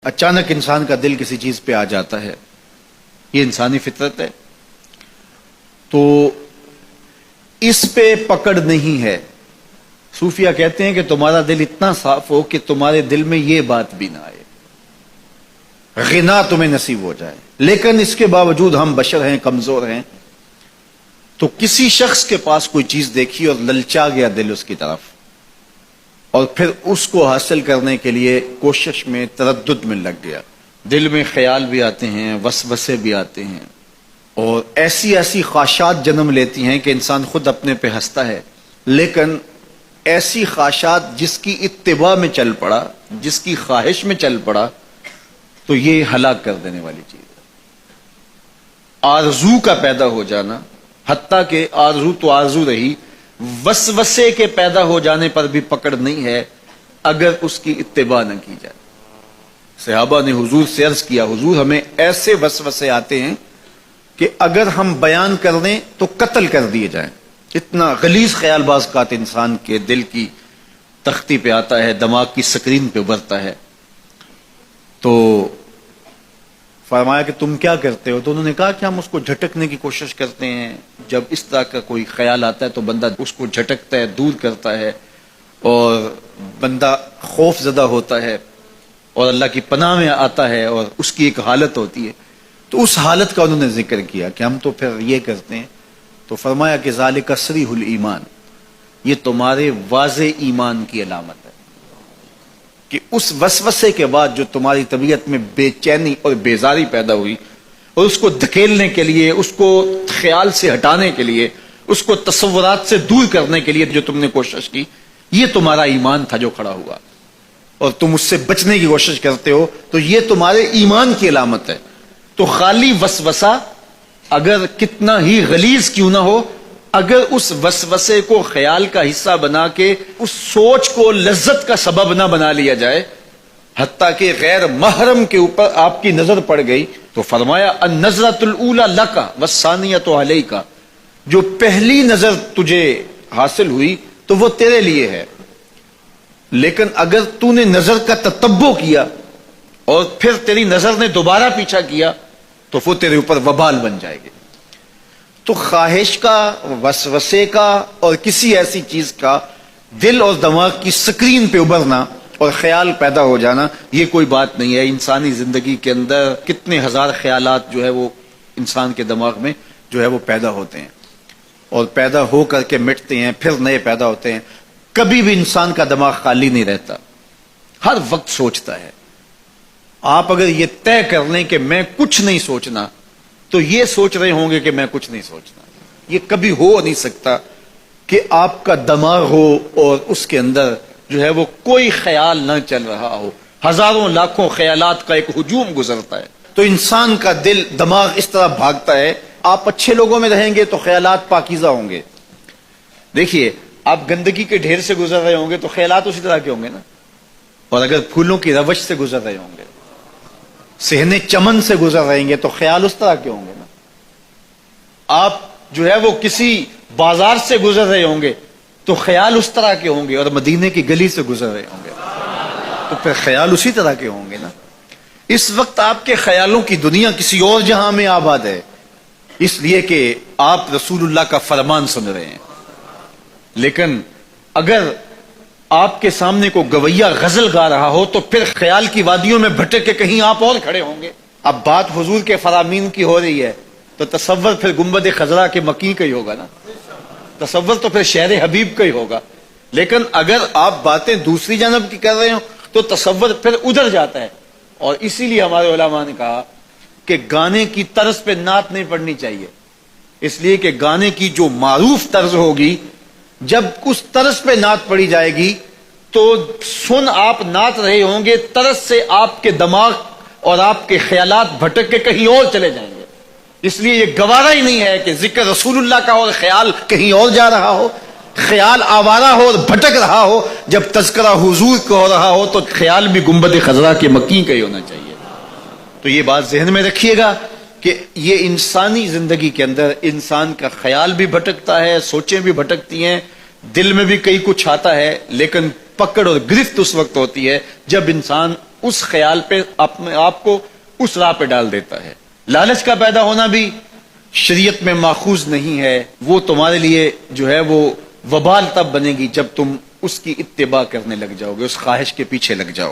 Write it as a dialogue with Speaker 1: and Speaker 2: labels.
Speaker 1: اچانک انسان کا دل کسی چیز پہ آ جاتا ہے، یہ انسانی فطرت ہے، تو اس پہ پکڑ نہیں ہے۔ صوفیہ کہتے ہیں کہ تمہارا دل اتنا صاف ہو کہ تمہارے دل میں یہ بات بھی نہ آئے، غنا تمہیں نصیب ہو جائے، لیکن اس کے باوجود ہم بشر ہیں، کمزور ہیں، تو کسی شخص کے پاس کوئی چیز دیکھی اور للچا گیا دل اس کی طرف، اور پھر اس کو حاصل کرنے کے لیے کوشش میں تردد میں لگ گیا، دل میں خیال بھی آتے ہیں، وسوسے بھی آتے ہیں، اور ایسی ایسی خواہشات جنم لیتی ہیں کہ انسان خود اپنے پہ ہنستا ہے، لیکن ایسی خواہشات جس کی اتباع میں چل پڑا، جس کی خواہش میں چل پڑا، تو یہ ہلاک کر دینے والی چیز ہے۔ آرزو کا پیدا ہو جانا، حتیٰ کہ آرزو تو آرزو رہی، وسوسے کے پیدا ہو جانے پر بھی پکڑ نہیں ہے اگر اس کی اتباع نہ کی جائے۔ صحابہ نے حضور سے عرض کیا، حضور ہمیں ایسے وسوسے آتے ہیں کہ اگر ہم بیان کر دیں تو قتل کر دیے جائیں، اتنا غلیظ خیال بعض اوقات انسان کے دل کی تختی پہ آتا ہے، دماغ کی سکرین پہ ابھرتا ہے۔ تو فرمایا کہ تم کیا کرتے ہو؟ تو انہوں نے کہا کہ ہم اس کو جھٹکنے کی کوشش کرتے ہیں، جب اس طرح کا کوئی خیال آتا ہے تو بندہ اس کو جھٹکتا ہے، دور کرتا ہے، اور بندہ خوف زدہ ہوتا ہے اور اللہ کی پناہ میں آتا ہے، اور اس کی ایک حالت ہوتی ہے۔ تو اس حالت کا انہوں نے ذکر کیا کہ ہم تو پھر یہ کرتے ہیں، تو فرمایا کہ ذالک صریح الایمان، یہ تمہارے واضح ایمان کی علامت ہے کہ اس وسوسے کے بعد جو تمہاری طبیعت میں بے چینی اور بیزاری پیدا ہوئی، اور اس کو دھکیلنے کے لیے، اس کو خیال سے ہٹانے کے لیے، اس کو تصورات سے دور کرنے کے لیے جو تم نے کوشش کی، یہ تمہارا ایمان تھا جو کھڑا ہوا، اور تم اس سے بچنے کی کوشش کرتے ہو، تو یہ تمہارے ایمان کی علامت ہے۔ تو خالی وسوسہ اگر کتنا ہی غلیظ کیوں نہ ہو، اگر اس وسوسے کو خیال کا حصہ بنا کے اس سوچ کو لذت کا سبب نہ بنا لیا جائے، حتیٰ کہ غیر محرم کے اوپر آپ کی نظر پڑ گئی، تو فرمایا النظرۃ الاولی لک والثانیۃ علیک، جو پہلی نظر تجھے حاصل ہوئی تو وہ تیرے لیے ہے، لیکن اگر تو نے نظر کا تتبع کیا اور پھر تیری نظر نے دوبارہ پیچھا کیا تو وہ تیرے اوپر وبال بن جائے گی۔ تو خواہش کا، وسوسے کا، اور کسی ایسی چیز کا دل اور دماغ کی سکرین پہ ابھرنا اور خیال پیدا ہو جانا، یہ کوئی بات نہیں ہے۔ انسانی زندگی کے اندر کتنے ہزار خیالات جو ہے وہ انسان کے دماغ میں جو ہے وہ پیدا ہوتے ہیں، اور پیدا ہو کر کے مٹتے ہیں، پھر نئے پیدا ہوتے ہیں۔ کبھی بھی انسان کا دماغ خالی نہیں رہتا، ہر وقت سوچتا ہے۔ آپ اگر یہ طے کر لیں کہ میں کچھ نہیں سوچنا، تو یہ سوچ رہے ہوں گے کہ میں کچھ نہیں سوچنا۔ یہ کبھی ہو نہیں سکتا کہ آپ کا دماغ ہو اور اس کے اندر جو ہے وہ کوئی خیال نہ چل رہا ہو، ہزاروں لاکھوں خیالات کا ایک ہجوم گزرتا ہے۔ تو انسان کا دل، دماغ اس طرح بھاگتا ہے۔ آپ اچھے لوگوں میں رہیں گے تو خیالات پاکیزہ ہوں گے۔ دیکھیے، آپ گندگی کے ڈھیر سے گزر رہے ہوں گے تو خیالات اسی طرح کے ہوں گے نا، اور اگر پھولوں کی روش سے گزر رہے ہوں گے، صحن چمن سے گزر رہیں گے تو خیال اس طرح کے ہوں گے نا۔ آپ جو ہے وہ کسی بازار سے گزر رہے ہوں گے تو خیال اس طرح کے ہوں گے، اور مدینے کی گلی سے گزر رہے ہوں گے تو پھر خیال اسی طرح کے ہوں گے نا۔ اس وقت آپ کے خیالوں کی دنیا کسی اور جہاں میں آباد ہے، اس لیے کہ آپ رسول اللہ کا فرمان سن رہے ہیں، لیکن اگر آپ کے سامنے کو گویا غزل گا رہا ہو تو پھر خیال کی وادیوں میں بھٹک کے کہیں آپ اور کھڑے ہوں گے۔ اب بات حضور کے فرامین کی ہو رہی ہے تو تصور پھر گنبد خضرا کے مکی کا ہی ہوگا نا، تصور تو پھر شہر حبیب کا ہی ہوگا۔ لیکن اگر آپ باتیں دوسری جانب کی کر رہے ہوں تو تصور پھر ادھر جاتا ہے، اور اسی لیے ہمارے علماء نے کہا کہ گانے کی طرز پہ نعت نہیں پڑھنی چاہیے، اس لیے کہ گانے کی جو معروف طرز ہوگی، جب اس طرز پہ نعت پڑھی جائے گی تو سن آپ نعت رہے ہوں گے، طرز سے آپ کے دماغ اور آپ کے خیالات بھٹک کے کہیں اور چلے جائیں گے۔ اس لیے یہ گوارا ہی نہیں ہے کہ ذکر رسول اللہ کا اور خیال کہیں اور جا رہا ہو، خیال آوارہ ہو اور بھٹک رہا ہو، جب تذکرہ حضور کا ہو رہا ہو تو خیال بھی گنبد خضرا کے مکی کا ہی ہونا چاہیے۔ تو یہ بات ذہن میں رکھیے گا کہ یہ انسانی زندگی کے اندر انسان کا خیال بھی بھٹکتا ہے، سوچیں بھی بھٹکتی ہیں، دل میں بھی کئی کچھ آتا ہے، لیکن پکڑ اور گرفت اس وقت ہوتی ہے جب انسان اس خیال پہ اپنے آپ کو اس راہ پہ ڈال دیتا ہے. لالچ کا پیدا ہونا بھی شریعت میں ماخوذ نہیں ہے. وہ تمہارے لیے جو ہے وہ وبال تب بنے گی جب تم اس کی اتباع کرنے لگ جاؤ گے، اس خواہش کے پیچھے لگ جاؤ گے.